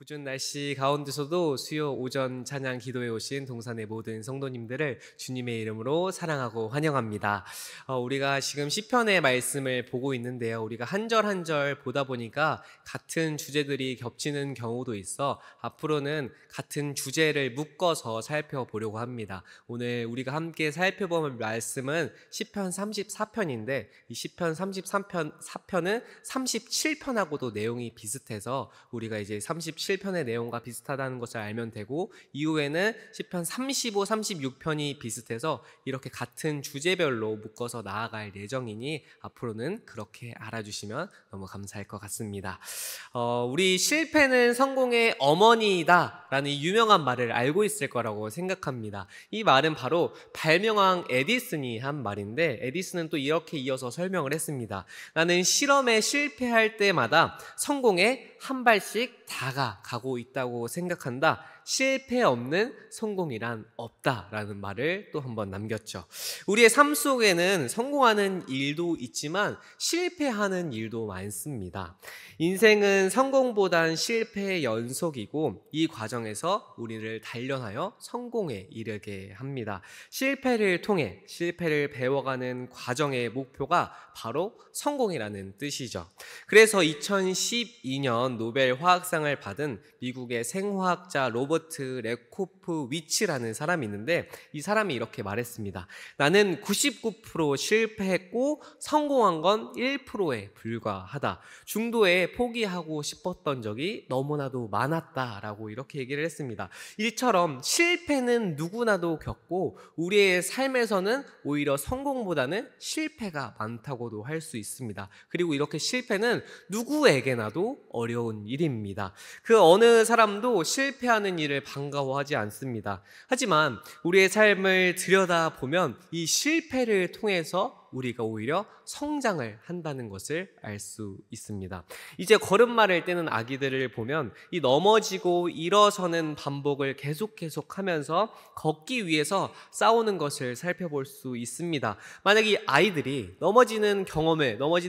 궂은 날씨 가운데서도 수요 오전 찬양 기도에 오신 동산의 모든 성도님들을 주님의 이름으로 사랑하고 환영합니다. 우리가 지금 시편의 말씀을 보고 있는데요. 우리가 한 절 한 절 보다 보니까 같은 주제들이 겹치는 경우도 있어 앞으로는 같은 주제를 묶어서 살펴보려고 합니다. 오늘 우리가 함께 살펴볼 말씀은 시편 34편인데 이 시편 34편은 37편하고도 내용이 비슷해서 우리가 이제 37편의 내용과 비슷하다는 것을 알면 되고, 이후에는 시편 35, 36편이 비슷해서 이렇게 같은 주제별로 묶어서 나아갈 예정이니 앞으로는 그렇게 알아주시면 너무 감사할 것 같습니다. 우리 실패는 성공의 어머니다 라는 이 유명한 말을 알고 있을 거라고 생각합니다. 이 말은 바로 발명왕 에디슨이 한 말인데, 에디슨은 또 이렇게 이어서 설명을 했습니다. 나는 실험에 실패할 때마다 성공에 한 발씩 다가가고 있다고 생각한다. 실패 없는 성공이란 없다라는 말을 또 한번 남겼죠. 우리의 삶 속에는 성공하는 일도 있지만 실패하는 일도 많습니다. 인생은 성공보단 실패의 연속이고, 이 과정에서 우리를 단련하여 성공에 이르게 합니다. 실패를 통해 실패를 배워가는 과정의 목표가 바로 성공이라는 뜻이죠. 그래서 2012년 노벨 화학상을 받은 미국의 생화학자 로버트 레코프위츠라는 사람이 있는데, 이 사람이 이렇게 말했습니다. 나는 99% 실패했고 성공한 건 1%에 불과하다. 중도에 포기하고 싶었던 적이 너무나도 많았다라고 이렇게 얘기를 했습니다. 이처럼 실패는 누구나도 겪고 우리의 삶에서는 오히려 성공보다는 실패가 많다고도 할 수 있습니다. 그리고 이렇게 실패는 누구에게나도 어려운 일입니다. 그 어느 사람도 실패하는 일을 반가워하지 않습니다. 하지만 우리의 삶을 들여다보면 이 실패를 통해서 우리가 오히려 성장을 한다는 것을 알 수 있습니다. 이제 걸음마를 떼는 아기들을 보면 이 넘어지고 일어서는 반복을 계속 하면서 걷기 위해서 싸우는 것을 살펴볼 수 있습니다. 만약 이 아이들이 넘어지는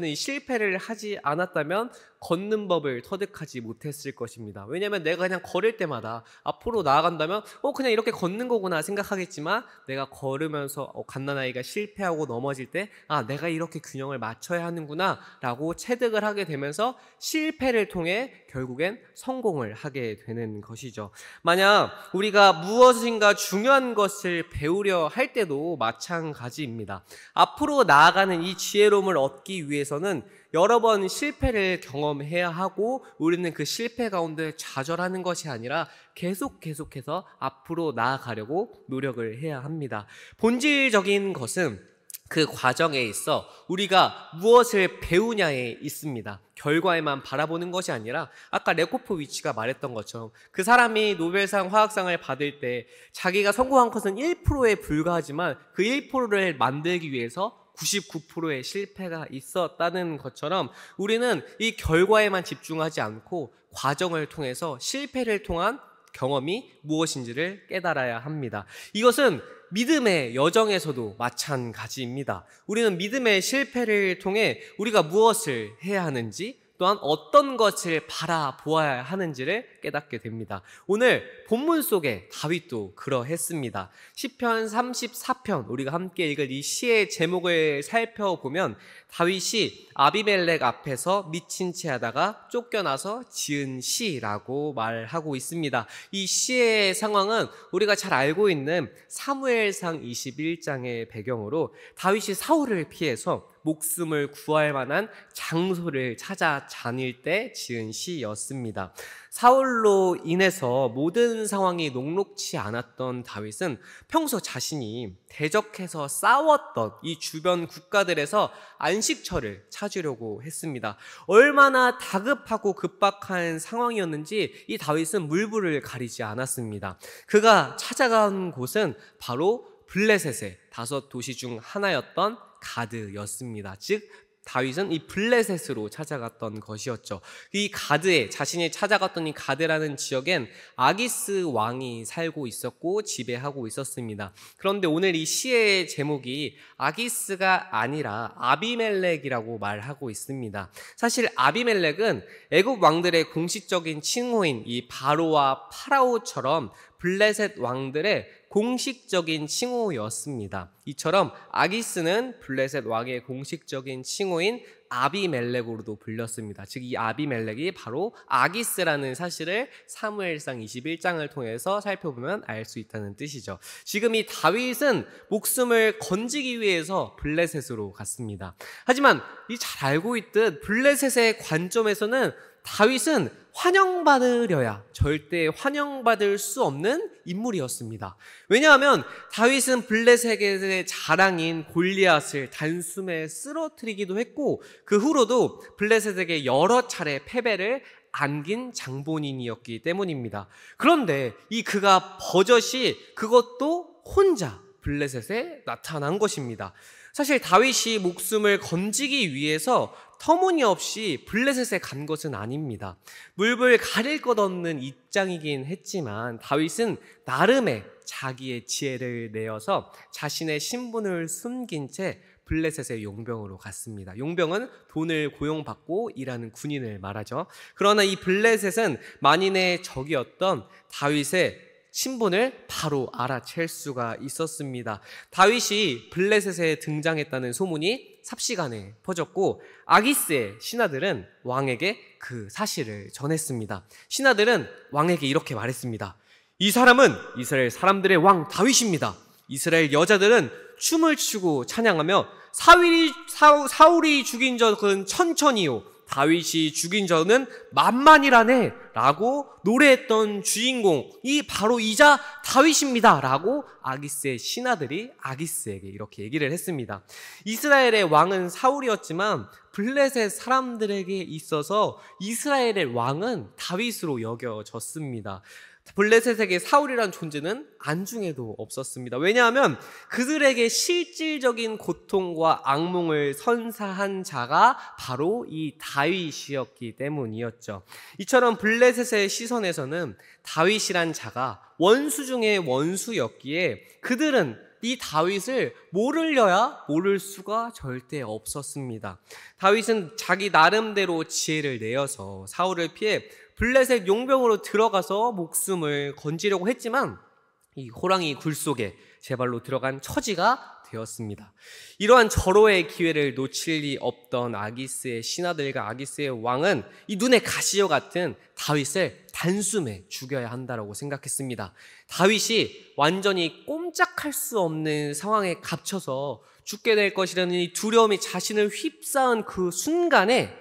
이 실패를 하지 않았다면 걷는 법을 터득하지 못했을 것입니다. 왜냐하면 내가 그냥 걸을 때마다 앞으로 나아간다면 그냥 이렇게 걷는 거구나 생각하겠지만, 내가 걸으면서 갓난아이가 실패하고 넘어질 때 내가 이렇게 균형을 맞춰야 하는구나 라고 체득을 하게 되면서 실패를 통해 결국엔 성공을 하게 되는 것이죠. 만약 우리가 무엇인가 중요한 것을 배우려 할 때도 마찬가지입니다. 앞으로 나아가는 이 지혜로움을 얻기 위해서는 여러 번 실패를 경험해야 하고, 우리는 그 실패 가운데 좌절하는 것이 아니라 계속해서 앞으로 나아가려고 노력을 해야 합니다. 본질적인 것은 그 과정에 있어 우리가 무엇을 배우냐에 있습니다. 결과에만 바라보는 것이 아니라 아까 레코프위치가 말했던 것처럼 그 사람이 노벨상 화학상을 받을 때 자기가 성공한 것은 1%에 불과하지만 그 1%를 만들기 위해서 99%의 실패가 있었다는 것처럼, 우리는 이 결과에만 집중하지 않고 과정을 통해서 실패를 통한 경험이 무엇인지를 깨달아야 합니다. 이것은 믿음의 여정에서도 마찬가지입니다. 우리는 믿음의 실패를 통해 우리가 무엇을 해야 하는지, 또한 어떤 것을 바라보아야 하는지를 깨닫게 됩니다. 오늘 본문 속에 다윗도 그러했습니다. 시편 34편, 우리가 함께 읽을 이 시의 제목을 살펴보면 다윗이 아비멜렉 앞에서 미친 채 하다가 쫓겨나서 지은 시라고 말하고 있습니다. 이 시의 상황은 우리가 잘 알고 있는 사무엘상 21장의 배경으로 다윗이 사울을 피해서 목숨을 구할 만한 장소를 찾아 다닐 때 지은 시였습니다. 사울로 인해서 모든 상황이 녹록치 않았던 다윗은 평소 자신이 대적해서 싸웠던 이 주변 국가들에서 안식처를 찾으려고 했습니다. 얼마나 다급하고 급박한 상황이었는지 이 다윗은 물불을 가리지 않았습니다. 그가 찾아간 곳은 바로 블레셋의 5도시 중 하나였던 가드였습니다. 즉 다윗은 이 블레셋으로 찾아갔던 것이었죠. 이 가드에, 자신이 찾아갔던 이 가드라는 지역엔 아기스 왕이 살고 있었고 지배하고 있었습니다. 그런데 오늘 이 시의 제목이 아기스가 아니라 아비멜렉이라고 말하고 있습니다. 사실 아비멜렉은 애굽 왕들의 공식적인 칭호인 이 바로와 파라오처럼 블레셋 왕들의 공식적인 칭호였습니다. 이처럼 아기스는 블레셋 왕의 공식적인 칭호인 아비멜렉으로도 불렸습니다. 즉 이 아비멜렉이 바로 아기스라는 사실을 사무엘상 21장을 통해서 살펴보면 알 수 있다는 뜻이죠. 지금 이 다윗은 목숨을 건지기 위해서 블레셋으로 갔습니다. 하지만 이 잘 알고 있듯 블레셋의 관점에서는 다윗은 환영받으려야 절대 환영받을 수 없는 인물이었습니다. 왜냐하면 다윗은 블레셋의 자랑인 골리앗을 단숨에 쓰러뜨리기도 했고 그 후로도 블레셋에게 여러 차례 패배를 안긴 장본인이었기 때문입니다. 그런데 이 그가 버젓이 그것도 혼자 블레셋에 나타난 것입니다. 사실 다윗이 목숨을 건지기 위해서 터무니없이 블레셋에 간 것은 아닙니다. 물불 가릴 것 없는 입장이긴 했지만 다윗은 나름의 자기의 지혜를 내어서 자신의 신분을 숨긴 채 블레셋의 용병으로 갔습니다. 용병은 돈을 고용받고 일하는 군인을 말하죠. 그러나 이 블레셋은 만인의 적이었던 다윗의 신분을 바로 알아챌 수가 있었습니다. 다윗이 블레셋에 등장했다는 소문이 삽시간에 퍼졌고 아기스의 신하들은 왕에게 그 사실을 전했습니다. 신하들은 왕에게 이렇게 말했습니다. 이 사람은 이스라엘 사람들의 왕 다윗입니다. 이스라엘 여자들은 춤을 추고 찬양하며 사울이 죽인 적은 천천히요 다윗이 죽인 저는 만만이라네 라고 노래했던 주인공이 바로 이자 다윗입니다 라고 아기스의 신하들이 아기스에게 이렇게 얘기를 했습니다. 이스라엘의 왕은 사울이었지만 블레셋 사람들에게 있어서 이스라엘의 왕은 다윗으로 여겨졌습니다. 블레셋에게 사울이란 존재는 안중에도 없었습니다. 왜냐하면 그들에게 실질적인 고통과 악몽을 선사한 자가 바로 이 다윗이었기 때문이었죠. 이처럼 블레셋의 시선에서는 다윗이란 자가 원수 중에 원수였기에 그들은 이 다윗을 모르려야 모를 수가 절대 없었습니다. 다윗은 자기 나름대로 지혜를 내어서 사울을 피해 블레셋 용병으로 들어가서 목숨을 건지려고 했지만 이 호랑이 굴 속에 제 발로 들어간 처지가 되었습니다. 이러한 절호의 기회를 놓칠 리 없던 아기스의 신하들과 아기스의 왕은 이 눈에 가시와 같은 다윗을 단숨에 죽여야 한다고 생각했습니다. 다윗이 완전히 꼼짝할 수 없는 상황에 갇혀서 죽게 될 것이라는 이 두려움이 자신을 휩싸은 그 순간에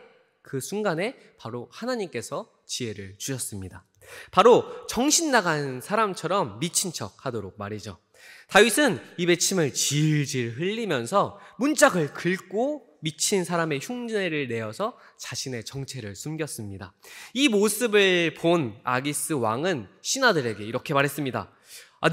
바로 하나님께서 지혜를 주셨습니다. 바로 정신 나간 사람처럼 미친 척 하도록 말이죠. 다윗은 입에 침을 질질 흘리면서 문짝을 긁고 미친 사람의 흉내를 내어서 자신의 정체를 숨겼습니다. 이 모습을 본 아기스 왕은 신하들에게 이렇게 말했습니다.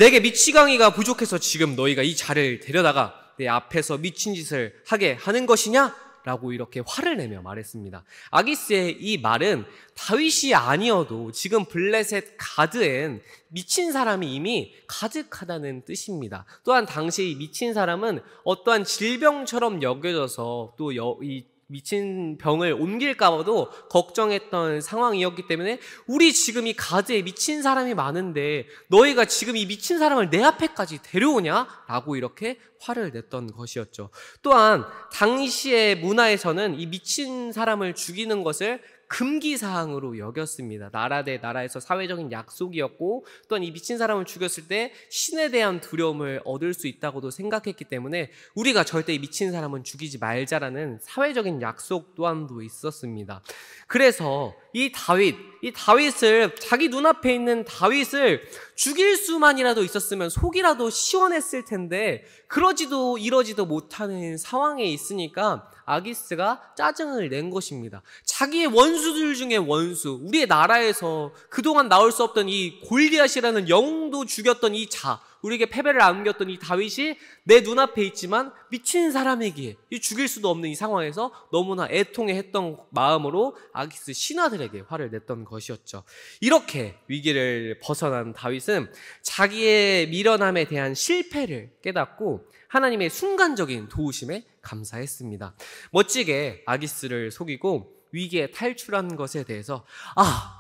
내게 미치광이가 부족해서 지금 너희가 이 자를 데려다가 내 앞에서 미친 짓을 하게 하는 것이냐? 라고 이렇게 화를 내며 말했습니다. 아기스의 이 말은 다윗이 아니어도 지금 블레셋 가드엔 미친 사람이 이미 가득하다는 뜻입니다. 또한 당시 미친 사람은 어떠한 질병처럼 여겨져서 또 이 미친 병을 옮길까 봐도 걱정했던 상황이었기 때문에 우리 지금 이 가드에 미친 사람이 많은데 너희가 지금 이 미친 사람을 내 앞에까지 데려오냐? 라고 이렇게 화를 냈던 것이었죠. 또한 당시의 문화에서는 이 미친 사람을 죽이는 것을 금기사항으로 여겼습니다. 나라 대 나라에서 사회적인 약속이었고 또한 이 미친 사람을 죽였을 때 신에 대한 두려움을 얻을 수 있다고도 생각했기 때문에 우리가 절대 이 미친 사람은 죽이지 말자라는 사회적인 약속 또한도 있었습니다. 그래서 이 다윗을 자기 눈앞에 있는 다윗을 죽일 수만이라도 있었으면 속이라도 시원했을 텐데 그러지도 이러지도 못하는 상황에 있으니까 아기스가 짜증을 낸 것입니다. 자기의 원수 원수들 중에 원수, 우리의 나라에서 그동안 나올 수 없던 이 골리앗이라는 영웅도 죽였던 이 우리에게 패배를 안겼던 이 다윗이 내 눈앞에 있지만 미친 사람에게 죽일 수도 없는 이 상황에서 너무나 애통해했던 마음으로 아기스 신하들에게 화를 냈던 것이었죠. 이렇게 위기를 벗어난 다윗은 자기의 미련함에 대한 실패를 깨닫고 하나님의 순간적인 도우심에 감사했습니다. 멋지게 아기스를 속이고 위기에 탈출한 것에 대해서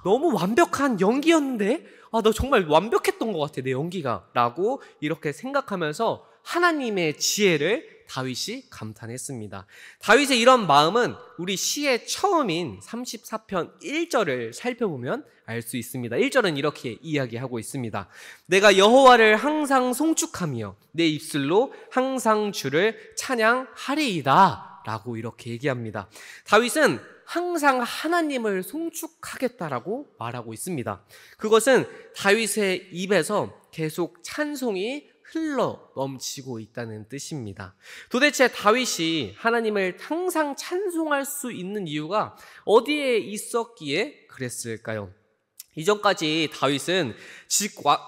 너무 완벽한 연기였는데 너 정말 완벽했던 것 같아 내 연기가 라고 이렇게 생각하면서 하나님의 지혜를 다윗이 감탄했습니다. 다윗의 이런 마음은 우리 시의 처음인 34편 1절을 살펴보면 알 수 있습니다. 1절은 이렇게 이야기하고 있습니다. 내가 여호와를 항상 송축하며 내 입술로 항상 주를 찬양하리이다 라고 이렇게 얘기합니다. 다윗은 항상 하나님을 송축하겠다라고 말하고 있습니다. 그것은 다윗의 입에서 계속 찬송이 흘러 넘치고 있다는 뜻입니다. 도대체 다윗이 하나님을 항상 찬송할 수 있는 이유가 어디에 있었기에 그랬을까요? 이전까지 다윗은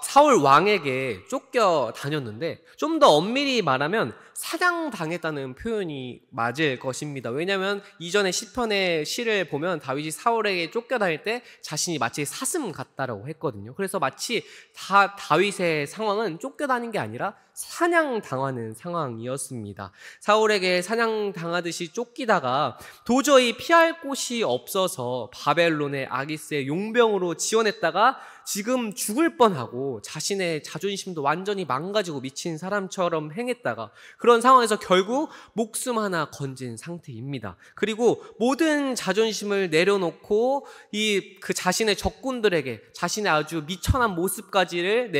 사울 왕에게 쫓겨 다녔는데 좀 더 엄밀히 말하면 사냥당했다는 표현이 맞을 것입니다. 왜냐하면 이전에 시편의 시를 보면 다윗이 사울에게 쫓겨다닐 때 자신이 마치 사슴 같다라고 했거든요. 그래서 마치 다윗의 상황은 쫓겨다닌 게 아니라 사냥당하는 상황이었습니다. 사울에게 사냥당하듯이 쫓기다가 도저히 피할 곳이 없어서 바벨론의 아기스의 용병으로 지원했다가 지금 죽을 뻔하고 자신의 자존심도 완전히 망가지고 미친 사람처럼 행했다가 그런 상황에서 결국 목숨 하나 건진 상태입니다. 그리고 모든 자존심을 내려놓고 그 자신의 적군들에게 자신의 아주 미천한 모습까지를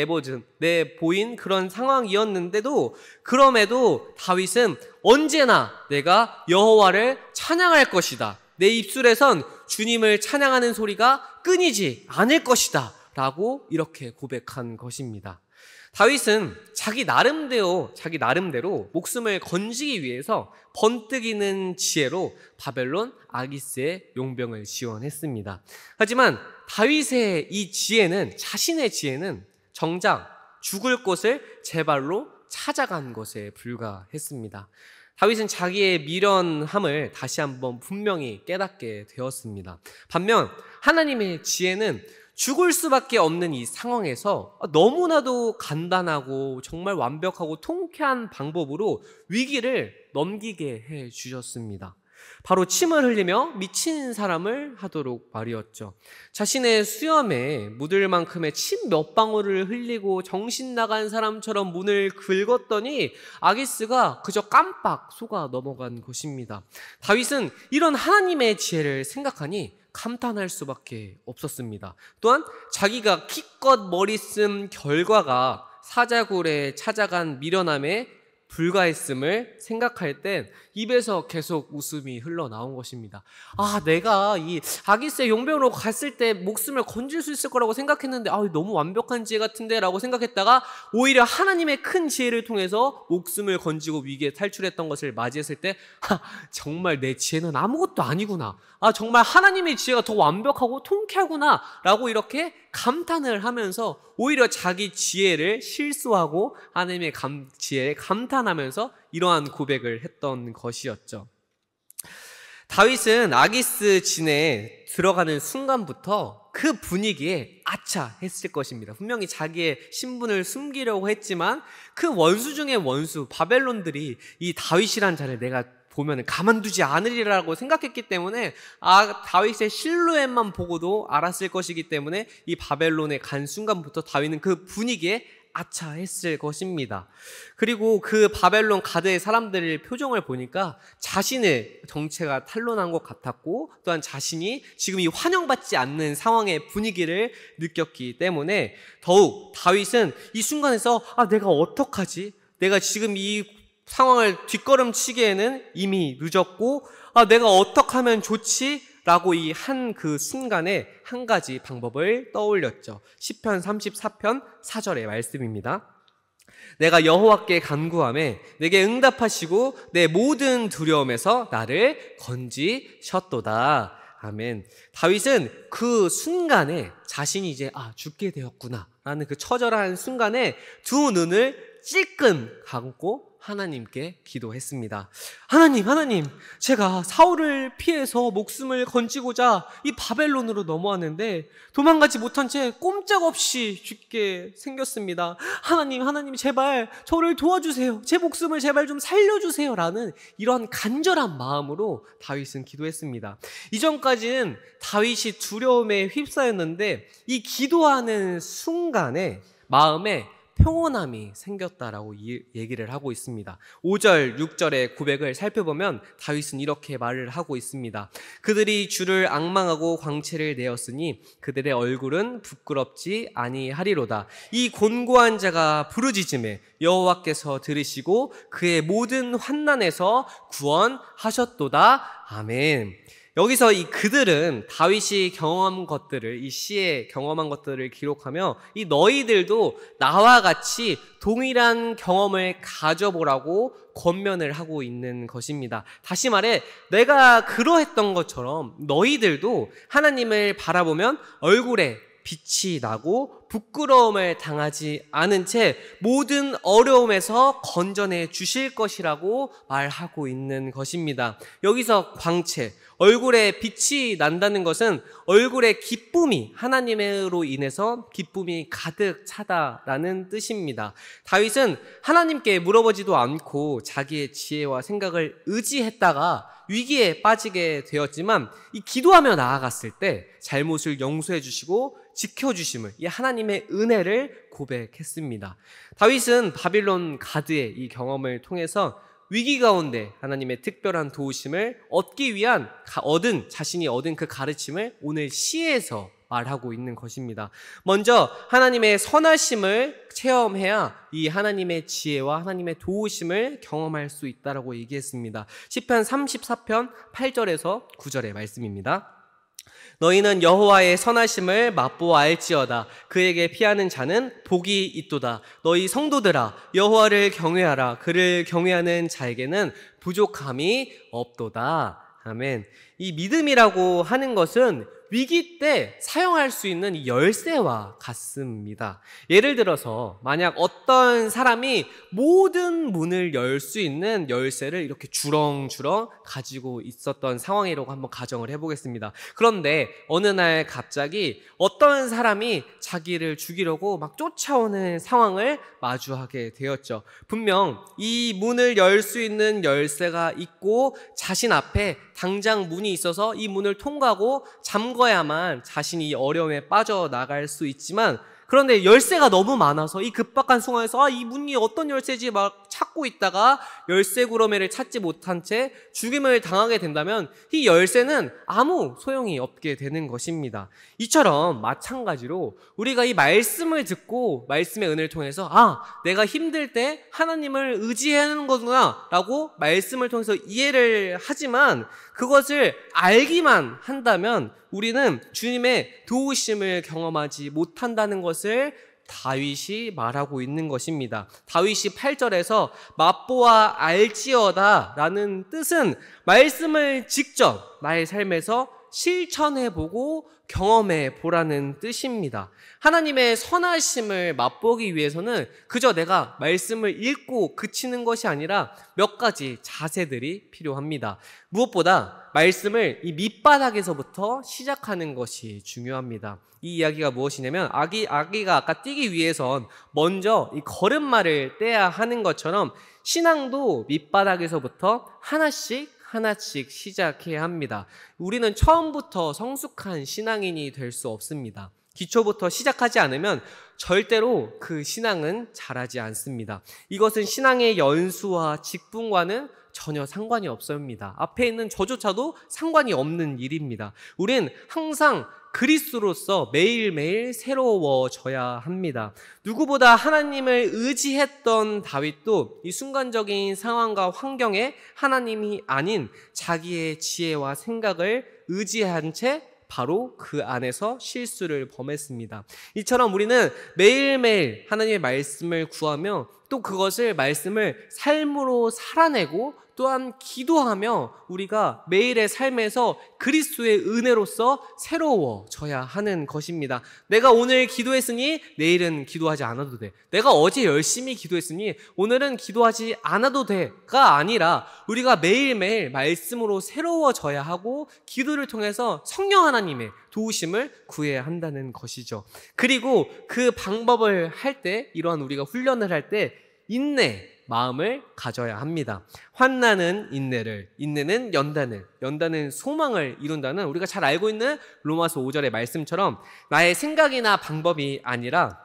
내보인 그런 상황이었는데도 그럼에도 다윗은 언제나 내가 여호와를 찬양할 것이다. 내 입술에선 주님을 찬양하는 소리가 끊이지 않을 것이다. 라고 이렇게 고백한 것입니다. 다윗은 자기 나름대로 목숨을 건지기 위해서 번뜩이는 지혜로 바벨론 아기스의 용병을 지원했습니다. 하지만 다윗의 자신의 지혜는 정작 죽을 곳을 제 발로 찾아간 것에 불과했습니다. 다윗은 자기의 미련함을 다시 한번 분명히 깨닫게 되었습니다. 반면 하나님의 지혜는 죽을 수밖에 없는 이 상황에서 너무나도 간단하고 정말 완벽하고 통쾌한 방법으로 위기를 넘기게 해 주셨습니다. 바로 침을 흘리며 미친 사람을 하도록 말이었죠. 자신의 수염에 묻을 만큼의 침 몇 방울을 흘리고 정신 나간 사람처럼 문을 긁었더니 아기스가 그저 깜빡 속아 넘어간 것입니다. 다윗은 이런 하나님의 지혜를 생각하니 감탄할 수밖에 없었습니다. 또한 자기가 기껏 머리 쓴 결과가 사자굴에 찾아간 미련함에 불과했음을 생각할 땐 입에서 계속 웃음이 흘러나온 것입니다. 내가 이 아기스의 용병으로 갔을 때 목숨을 건질 수 있을 거라고 생각했는데 너무 완벽한 지혜 같은데 라고 생각했다가 오히려 하나님의 큰 지혜를 통해서 목숨을 건지고 위기에 탈출했던 것을 맞이했을 때 정말 내 지혜는 아무것도 아니구나. 정말 하나님의 지혜가 더 완벽하고 통쾌하구나 라고 이렇게 감탄을 하면서 오히려 자기 지혜를 실수하고 하나님의 지혜를 감탄하면서 이러한 고백을 했던 것이었죠. 다윗은 아기스 진에 들어가는 순간부터 그 분위기에 아차 했을 것입니다. 분명히 자기의 신분을 숨기려고 했지만 그 원수 중에 원수 바벨론들이 이 다윗이란 자를 내가 보면 가만두지 않으리라고 생각했기 때문에 다윗의 실루엣만 보고도 알았을 것이기 때문에 이 바벨론에 간 순간부터 다윗은 그 분위기에 아차했을 것입니다. 그리고 그 바벨론 가드의 사람들의 표정을 보니까 자신의 정체가 탄로난 것 같았고 또한 자신이 지금 이 환영받지 않는 상황의 분위기를 느꼈기 때문에 더욱 다윗은 이 순간에서 내가 어떡하지? 내가 지금 이 상황을 뒷걸음치기에는 이미 늦었고 내가 어떻게 하면 좋지? 라고 이 그 순간에 한 가지 방법을 떠올렸죠. 시편 34편 4절의 말씀입니다. 내가 여호와께 간구하매 내게 응답하시고 내 모든 두려움에서 나를 건지셨도다. 아멘. 다윗은 그 순간에 자신이 이제 죽게 되었구나 라는 그 처절한 순간에 두 눈을 찔끔 감고 하나님께 기도했습니다. 하나님, 제가 사울을 피해서 목숨을 건지고자 이 바벨론으로 넘어왔는데 도망가지 못한 채 꼼짝없이 죽게 생겼습니다. 하나님, 제발 저를 도와주세요. 제 목숨을 제발 좀 살려주세요. 라는 이런 간절한 마음으로 다윗은 기도했습니다. 이전까지는 다윗이 두려움에 휩싸였는데 이 기도하는 순간에 마음에 평온함이 생겼다라고 얘기를 하고 있습니다. 5절, 6절의 고백을 살펴보면 다윗은 이렇게 말을 하고 있습니다. 그들이 주를 앙망하고 광채를 내었으니 그들의 얼굴은 부끄럽지 아니하리로다. 이 곤고한 자가 부르짖음에 여호와께서 들으시고 그의 모든 환난에서 구원하셨도다. 아멘. 여기서 이 그들은 다윗이 경험한 것들을, 이 시에 경험한 것들을 기록하며 이 너희들도 나와 같이 동일한 경험을 가져보라고 권면을 하고 있는 것입니다. 다시 말해 내가 그러했던 것처럼 너희들도 하나님을 바라보면 얼굴에 빛이 나고 부끄러움을 당하지 않은 채 모든 어려움에서 건져내 주실 것이라고 말하고 있는 것입니다. 여기서 광채, 얼굴에 빛이 난다는 것은 얼굴에 기쁨이, 하나님으로 인해서 기쁨이 가득 차다라는 뜻입니다. 다윗은 하나님께 물어보지도 않고 자기의 지혜와 생각을 의지했다가 위기에 빠지게 되었지만 이 기도하며 나아갔을 때 잘못을 용서해 주시고 지켜주심을, 이 하나님의 은혜를 고백했습니다. 다윗은 바빌론 가드의 이 경험을 통해서 위기 가운데 하나님의 특별한 도우심을 얻기 위한 자신이 얻은 그 가르침을 오늘 시에서 말하고 있는 것입니다. 먼저 하나님의 선하심을 체험해야 이 하나님의 지혜와 하나님의 도우심을 경험할 수 있다라고 얘기했습니다. 시편 34편 8절에서 9절의 말씀입니다. 너희는 여호와의 선하심을 맛보아알지어다. 그에게 피하는 자는 복이 있도다. 너희 성도들아 여호와를 경외하라. 그를 경외하는 자에게는 부족함이 없도다. 아멘. 이 믿음이라고 하는 것은 위기 때 사용할 수 있는 이 열쇠와 같습니다. 예를 들어서 만약 어떤 사람이 모든 문을 열 수 있는 열쇠를 이렇게 주렁주렁 가지고 있었던 상황이라고 한번 가정을 해보겠습니다. 그런데 어느 날 갑자기 어떤 사람이 자기를 죽이려고 막 쫓아오는 상황을 마주하게 되었죠. 분명 이 문을 열 수 있는 열쇠가 있고 자신 앞에 당장 문이 있어서 이 문을 통과하고 잠궈야만 자신이 이 어려움에 빠져나갈 수 있지만, 그런데 열쇠가 너무 많아서 이 급박한 상황에서 이 문이 어떤 열쇠지 막 찾고 있다가 열쇠 구러미를 찾지 못한 채 죽임을 당하게 된다면 이 열쇠는 아무 소용이 없게 되는 것입니다. 이처럼 마찬가지로 우리가 이 말씀을 듣고 말씀의 은혜를 통해서 내가 힘들 때 하나님을 의지해야 하는 거구나 라고 말씀을 통해서 이해를 하지만 그것을 알기만 한다면 우리는 주님의 도우심을 경험하지 못한다는 것을 다윗이 말하고 있는 것입니다. 다윗이 8절에서 맛보아 알지어다 라는 뜻은 말씀을 직접 나의 삶에서 실천해보고 경험해보라는 뜻입니다. 하나님의 선하심을 맛보기 위해서는 그저 내가 말씀을 읽고 그치는 것이 아니라 몇 가지 자세들이 필요합니다. 무엇보다 말씀을 이 밑바닥에서부터 시작하는 것이 중요합니다. 이 이야기가 무엇이냐면 아기가 아까 뛰기 위해선 먼저 이 걸음마를 떼야 하는 것처럼 신앙도 밑바닥에서부터 하나씩 시작해야 합니다. 우리는 처음부터 성숙한 신앙인이 될 수 없습니다. 기초부터 시작하지 않으면 절대로 그 신앙은 자라지 않습니다. 이것은 신앙의 연수와 직분과는 전혀 상관이 없습니다. 앞에 있는 저조차도 상관이 없는 일입니다. 우린 항상 그리스도로서 매일매일 새로워져야 합니다. 누구보다 하나님을 의지했던 다윗도 이 순간적인 상황과 환경에 하나님이 아닌 자기의 지혜와 생각을 의지한 채 바로 그 안에서 실수를 범했습니다. 이처럼 우리는 매일매일 하나님의 말씀을 구하며 또 그것을 말씀을 삶으로 살아내고 또한 기도하며 우리가 매일의 삶에서 그리스도의 은혜로서 새로워져야 하는 것입니다. 내가 오늘 기도했으니 내일은 기도하지 않아도 돼. 내가 어제 열심히 기도했으니 오늘은 기도하지 않아도 돼가 아니라 우리가 매일매일 말씀으로 새로워져야 하고 기도를 통해서 성령 하나님의 도우심을 구해야 한다는 것이죠. 그리고 그 방법을 할 때, 이러한 우리가 훈련을 할 때 인내 마음을 가져야 합니다. 환난은 인내를, 인내는 연단을, 연단은 소망을 이룬다는 우리가 잘 알고 있는 로마서 5절의 말씀처럼 나의 생각이나 방법이 아니라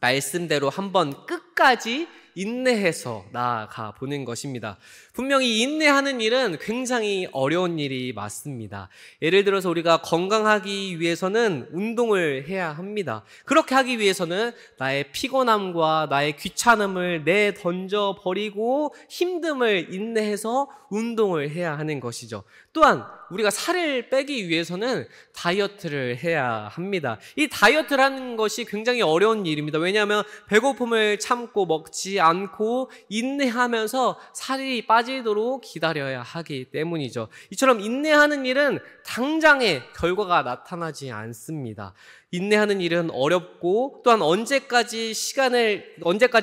말씀대로 한번 끝까지 인내해서 나아가 보는 것입니다. 분명히 인내하는 일은 굉장히 어려운 일이 맞습니다. 예를 들어서 우리가 건강하기 위해서는 운동을 해야 합니다. 그렇게 하기 위해서는 나의 피곤함과 나의 귀찮음을 내던져 버리고 힘듦을 인내해서 운동을 해야 하는 것이죠. 또한 우리가 살을 빼기 위해서는 다이어트를 해야 합니다. 이 다이어트를 하는 것이 굉장히 어려운 일입니다. 왜냐하면 배고픔을 참고 먹지 않고 인내하면서 살이 빠지도록 기다려야 하기 때문이죠. 이처럼 인내하는 일은 당장의 결과가 나타나지 않습니다. 인내하는 일은 어렵고 또한 언제까지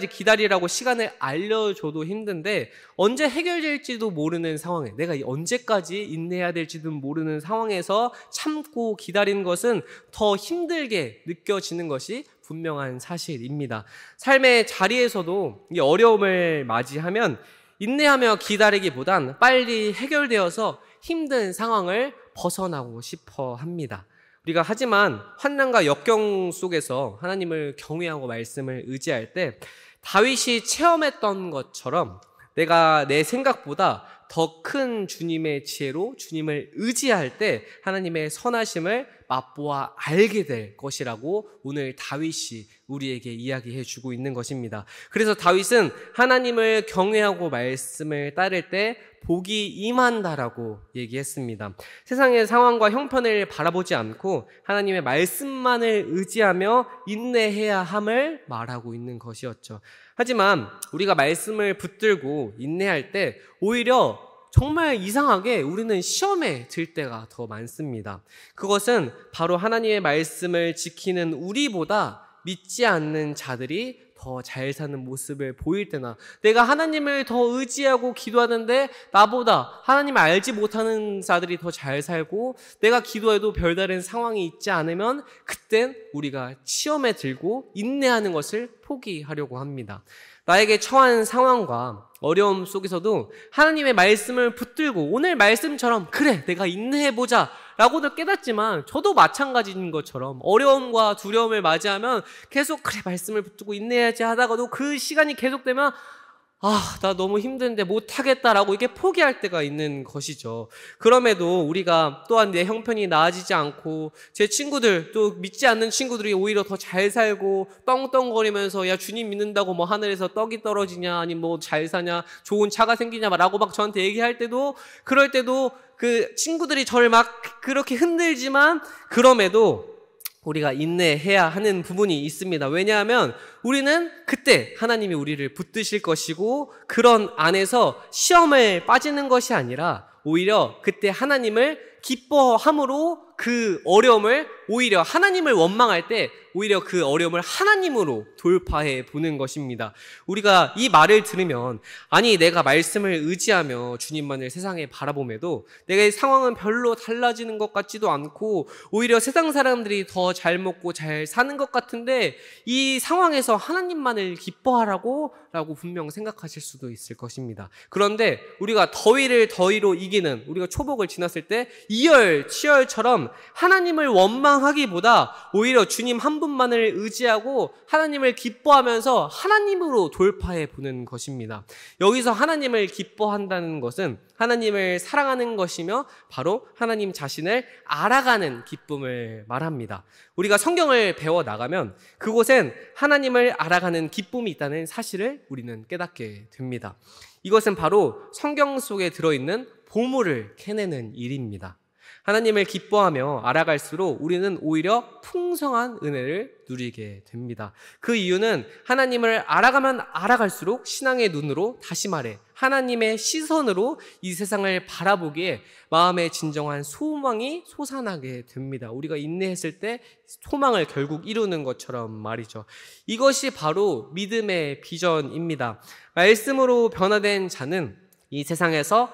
기다리라고 시간을 알려줘도 힘든데 언제 해결될지도 모르는 상황에 내가 언제까지 인내해야 될지도 모르는 상황에서 참고 기다리는 것은 더 힘들게 느껴지는 것이 분명한 사실입니다. 삶의 자리에서도 이 어려움을 맞이하면 인내하며 기다리기보단 빨리 해결되어서 힘든 상황을 벗어나고 싶어 합니다. 우리가 하지만 환난과 역경 속에서 하나님을 경외하고 말씀을 의지할 때 다윗이 체험했던 것처럼 내가 내 생각보다 더 큰 주님의 지혜로 주님을 의지할 때 하나님의 선하심을 맛보아 알게 될 것이라고 오늘 다윗이 우리에게 이야기해 주고 있는 것입니다. 그래서 다윗은 하나님을 경외하고 말씀을 따를 때 복이 임한다라고 얘기했습니다. 세상의 상황과 형편을 바라보지 않고 하나님의 말씀만을 의지하며 인내해야 함을 말하고 있는 것이었죠. 하지만 우리가 말씀을 붙들고 인내할 때 오히려 정말 이상하게 우리는 시험에 들 때가 더 많습니다. 그것은 바로 하나님의 말씀을 지키는 우리보다 믿지 않는 자들이 더 잘 사는 모습을 보일 때나 내가 하나님을 더 의지하고 기도하는데 나보다 하나님을 알지 못하는 자들이 더 잘 살고 내가 기도해도 별다른 상황이 있지 않으면 그땐 우리가 시험에 들고 인내하는 것을 포기하려고 합니다. 나에게 처한 상황과 어려움 속에서도 하나님의 말씀을 붙들고 오늘 말씀처럼 그래 내가 인내해보자 라고도 깨닫지만 저도 마찬가지인 것처럼 어려움과 두려움을 맞이하면 계속 그래 말씀을 붙들고 인내해야지 하다가도 그 시간이 계속되면 나 너무 힘든데 못하겠다라고 이게 포기할 때가 있는 것이죠. 그럼에도 우리가 또한 내 형편이 나아지지 않고 제 친구들 또 믿지 않는 친구들이 오히려 더 잘 살고 떵떵거리면서 야 주님 믿는다고 뭐 하늘에서 떡이 떨어지냐 아니 뭐 잘 사냐 좋은 차가 생기냐라고 막 저한테 얘기할 때도 그럴 때도 그 친구들이 저를 막 그렇게 흔들지만 그럼에도 우리가 인내해야 하는 부분이 있습니다. 왜냐하면 우리는 그때 하나님이 우리를 붙드실 것이고 그런 안에서 시험에 빠지는 것이 아니라 오히려 그때 하나님을 기뻐함으로 그 어려움을 오히려 하나님을 원망할 때 오히려 그 어려움을 하나님으로 돌파해 보는 것입니다. 우리가 이 말을 들으면 아니 내가 말씀을 의지하며 주님만을 세상에 바라봄에도 내가 상황은 별로 달라지는 것 같지도 않고 오히려 세상 사람들이 더 잘 먹고 잘 사는 것 같은데 이 상황에서 하나님만을 기뻐하라고 분명 생각하실 수도 있을 것입니다. 그런데 우리가 더위를 더위로 이기는 우리가 초복을 지났을 때 이열 치열처럼 하나님을 원망하기보다 오히려 주님 한 분만을 의지하고 하나님을 기뻐하면서 하나님으로 돌파해 보는 것입니다. 여기서 하나님을 기뻐한다는 것은 하나님을 사랑하는 것이며 바로 하나님 자신을 알아가는 기쁨을 말합니다. 우리가 성경을 배워 나가면 그곳엔 하나님을 알아가는 기쁨이 있다는 사실을 우리는 깨닫게 됩니다. 이것은 바로 성경 속에 들어있는 보물을 캐내는 일입니다. 하나님을 기뻐하며 알아갈수록 우리는 오히려 풍성한 은혜를 누리게 됩니다. 그 이유는 하나님을 알아가면 알아갈수록 신앙의 눈으로, 다시 말해 하나님의 시선으로 이 세상을 바라보기에 마음의 진정한 소망이 솟아나게 됩니다. 우리가 인내했을 때 소망을 결국 이루는 것처럼 말이죠. 이것이 바로 믿음의 비전입니다. 말씀으로 변화된 자는 이 세상에서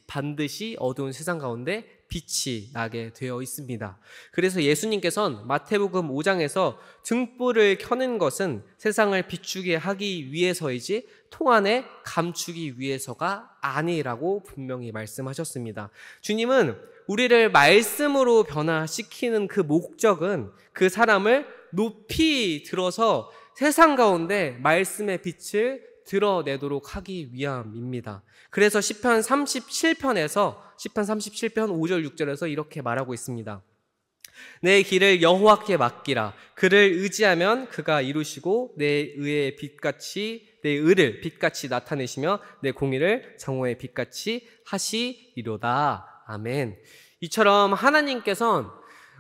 반드시 어두운 세상 가운데 빛이 나게 되어 있습니다. 그래서 예수님께서는 마태복음 5장에서 등불을 켜는 것은 세상을 비추게 하기 위해서이지 통 안에 감추기 위해서가 아니라고 분명히 말씀하셨습니다. 주님은 우리를 말씀으로 변화시키는 그 목적은 그 사람을 높이 들어서 세상 가운데 말씀의 빛을 드러내도록 하기 위함입니다. 그래서 시편 37편 5절 6절에서 이렇게 말하고 있습니다. 내 길을 여호와께 맡기라. 그를 의지하면 그가 이루시고 내 의를 빛같이 나타내시며 내 공의를 정오의 빛같이 하시리로다. 아멘. 이처럼 하나님께서는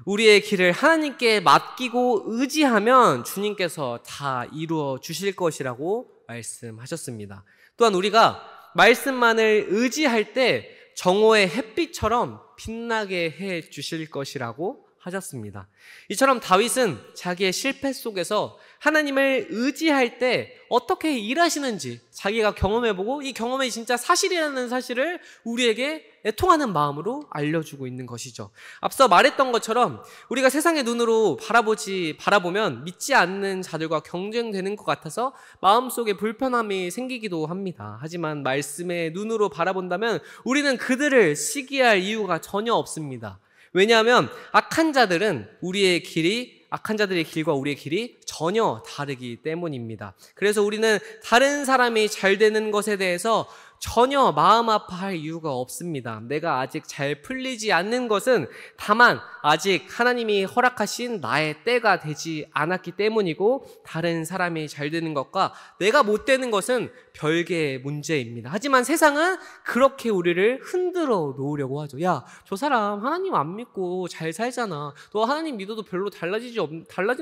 우리의 길을 하나님께 맡기고 의지하면 주님께서 다 이루어 주실 것이라고 말씀하셨습니다. 또한 우리가 말씀만을 의지할 때 정오의 햇빛처럼 빛나게 해 주실 것이라고 하셨습니다. 이처럼 다윗은 자기의 실패 속에서 하나님을 의지할 때 어떻게 일하시는지 자기가 경험해보고 이 경험이 진짜 사실이라는 사실을 우리에게 애통하는 마음으로 알려주고 있는 것이죠. 앞서 말했던 것처럼 우리가 세상의 눈으로 바라보면 믿지 않는 자들과 경쟁되는 것 같아서 마음속에 불편함이 생기기도 합니다. 하지만 말씀의 눈으로 바라본다면 우리는 그들을 시기할 이유가 전혀 없습니다. 왜냐하면 악한 자들의 길과 우리의 길이 전혀 다르기 때문입니다. 그래서 우리는 다른 사람이 잘 되는 것에 대해서 전혀 마음 아파할 이유가 없습니다. 내가 아직 잘 풀리지 않는 것은 다만 아직 하나님이 허락하신 나의 때가 되지 않았기 때문이고 다른 사람이 잘 되는 것과 내가 못 되는 것은 별개의 문제입니다. 하지만 세상은 그렇게 우리를 흔들어 놓으려고 하죠. 야, 저 사람 하나님 안 믿고 잘 살잖아. 너 하나님 믿어도 별로 달라진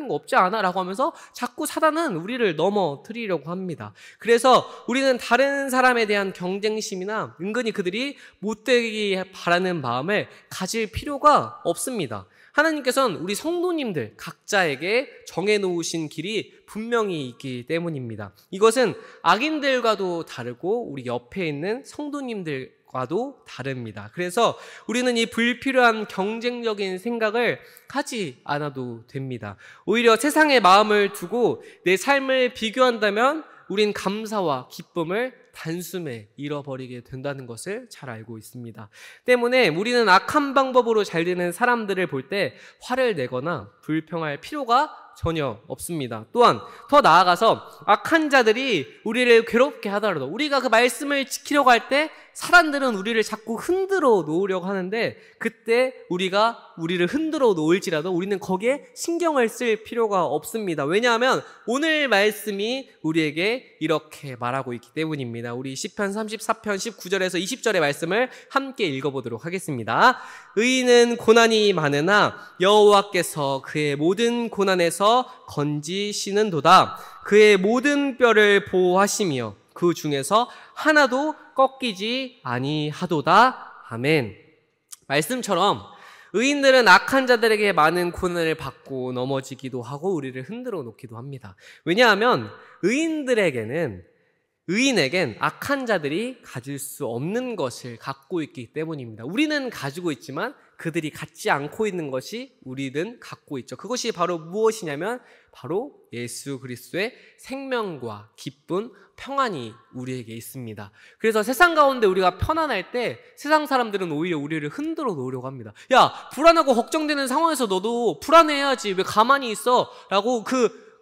거 없지 않아? 라고 하면서 자꾸 사단은 우리를 넘어뜨리려고 합니다. 그래서 우리는 다른 사람에 대한 경쟁심이나 은근히 그들이 못되기 바라는 마음을 가질 필요가 없습니다. 하나님께서는 우리 성도님들 각자에게 정해놓으신 길이 분명히 있기 때문입니다. 이것은 악인들과도 다르고 우리 옆에 있는 성도님들과도 다릅니다. 그래서 우리는 이 불필요한 경쟁적인 생각을 하지 않아도 됩니다. 오히려 세상의 마음을 두고 내 삶을 비교한다면 우린 감사와 기쁨을 단숨에 잃어버리게 된다는 것을 잘 알고 있습니다. 때문에 우리는 악한 방법으로 잘 되는 사람들을 볼 때 화를 내거나 불평할 필요가 전혀 없습니다. 또한 더 나아가서 악한 자들이 우리를 괴롭게 하더라도 우리가 그 말씀을 지키려고 할 때 사람들은 우리를 자꾸 흔들어 놓으려고 하는데 그때 우리를 흔들어 놓을지라도 우리는 거기에 신경을 쓸 필요가 없습니다. 왜냐하면 오늘 말씀이 우리에게 이렇게 말하고 있기 때문입니다. 우리 시편 34편 19절에서 20절의 말씀을 함께 읽어보도록 하겠습니다. 의인은 고난이 많으나 여호와께서 그의 모든 고난에서 건지시는도다. 그의 모든 뼈를 보호하시며 그 중에서 하나도 꺾이지 아니하도다. 아멘. 말씀처럼 의인들은 악한 자들에게 많은 고난을 받고 넘어지기도 하고 우리를 흔들어 놓기도 합니다. 왜냐하면 의인에겐 악한 자들이 가질 수 없는 것을 갖고 있기 때문입니다. 우리는 가지고 있지만 그들이 갖지 않고 있는 것이 우리는 갖고 있죠. 그것이 바로 무엇이냐면 바로 예수 그리스도의 생명과 기쁨, 평안이 우리에게 있습니다. 그래서 세상 가운데 우리가 편안할 때 세상 사람들은 오히려 우리를 흔들어 놓으려고 합니다. 야, 불안하고 걱정되는 상황에서 너도 불안해야지 왜 가만히 있어? 라고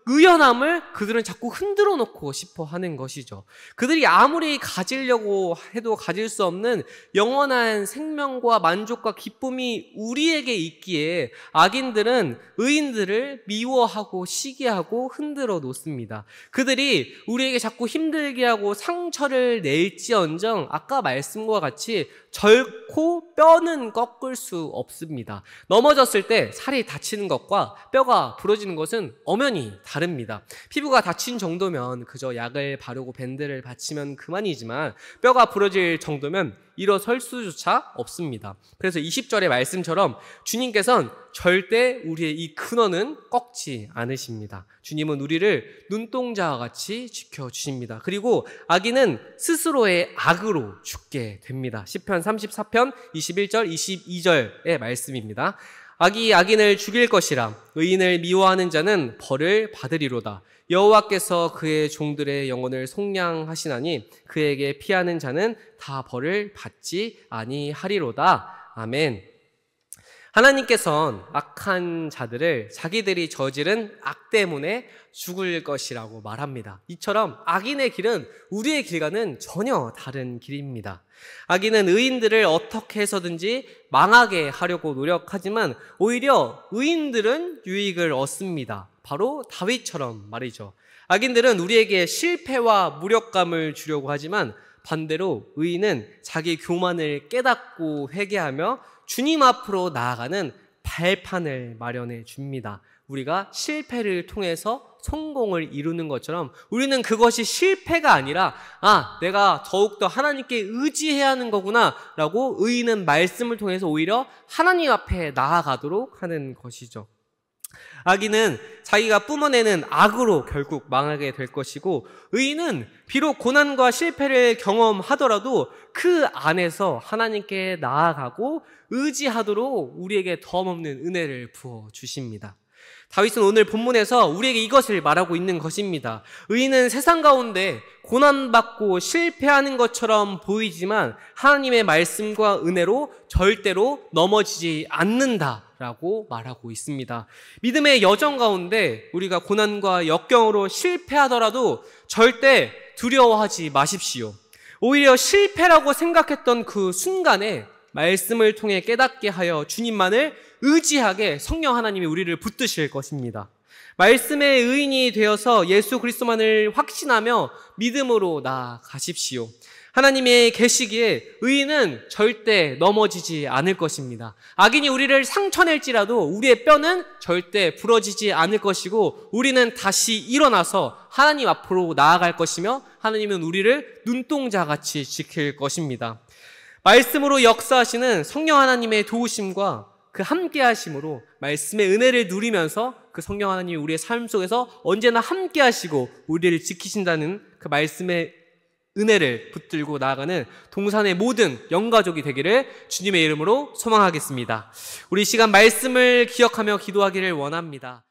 의연함을 그들은 자꾸 흔들어 놓고 싶어 하는 것이죠. 그들이 아무리 가지려고 해도 가질 수 없는 영원한 생명과 만족과 기쁨이 우리에게 있기에 악인들은 의인들을 미워하고 시기하고 흔들어 놓습니다. 그들이 우리에게 자꾸 힘들게 하고 상처를 낼지언정 아까 말씀과 같이 결코 뼈는 꺾을 수 없습니다. 넘어졌을 때 살이 다치는 것과 뼈가 부러지는 것은 엄연히 다릅니다. 피부가 다친 정도면 그저 약을 바르고 밴드를 받치면 그만이지만 뼈가 부러질 정도면 일어설 수조차 없습니다. 그래서 20절의 말씀처럼 주님께서는 절대 우리의 이 근원은 꺾지 않으십니다. 주님은 우리를 눈동자와 같이 지켜주십니다. 그리고 악인은 스스로의 악으로 죽게 됩니다. 시편 34편 21절 22절의 말씀입니다. 악이 악인을 죽일 것이라 의인을 미워하는 자는 벌을 받으리로다. 여호와께서 그의 종들의 영혼을 속량하시나니 그에게 피하는 자는 다 벌을 받지 아니하리로다. 아멘. 하나님께서는 악한 자들을 자기들이 저지른 악 때문에 죽을 것이라고 말합니다. 이처럼 악인의 길은 우리의 길과는 전혀 다른 길입니다. 악인은 의인들을 어떻게 해서든지 망하게 하려고 노력하지만 오히려 의인들은 유익을 얻습니다. 바로 다윗처럼 말이죠. 악인들은 우리에게 실패와 무력감을 주려고 하지만 반대로 의인은 자기 교만을 깨닫고 회개하며 주님 앞으로 나아가는 발판을 마련해 줍니다. 우리가 실패를 통해서 성공을 이루는 것처럼 우리는 그것이 실패가 아니라 내가 더욱더 하나님께 의지해야 하는 거구나 라고 의인은 말씀을 통해서 오히려 하나님 앞에 나아가도록 하는 것이죠. 악인은 자기가 뿜어내는 악으로 결국 망하게 될 것이고 의인은 비록 고난과 실패를 경험하더라도 그 안에서 하나님께 나아가고 의지하도록 우리에게 덤없는 은혜를 부어주십니다. 다윗은 오늘 본문에서 우리에게 이것을 말하고 있는 것입니다. 의인은 세상 가운데 고난받고 실패하는 것처럼 보이지만 하나님의 말씀과 은혜로 절대로 넘어지지 않는다라고 말하고 있습니다. 믿음의 여정 가운데 우리가 고난과 역경으로 실패하더라도 절대 두려워하지 마십시오. 오히려 실패라고 생각했던 그 순간에 말씀을 통해 깨닫게 하여 주님만을 의지하게 성령 하나님이 우리를 붙드실 것입니다. 말씀의 의인이 되어서 예수 그리스도만을 확신하며 믿음으로 나아가십시오. 하나님의 계시기에 의인은 절대 넘어지지 않을 것입니다. 악인이 우리를 상처낼지라도 우리의 뼈는 절대 부러지지 않을 것이고 우리는 다시 일어나서 하나님 앞으로 나아갈 것이며 하나님은 우리를 눈동자같이 지킬 것입니다. 말씀으로 역사하시는 성령 하나님의 도우심과 그 함께하심으로 말씀의 은혜를 누리면서 그 성령 하나님이 우리의 삶 속에서 언제나 함께하시고 우리를 지키신다는 그 말씀의 은혜를 붙들고 나아가는 동산의 모든 영가족이 되기를 주님의 이름으로 소망하겠습니다. 우리 시간 말씀을 기억하며 기도하기를 원합니다.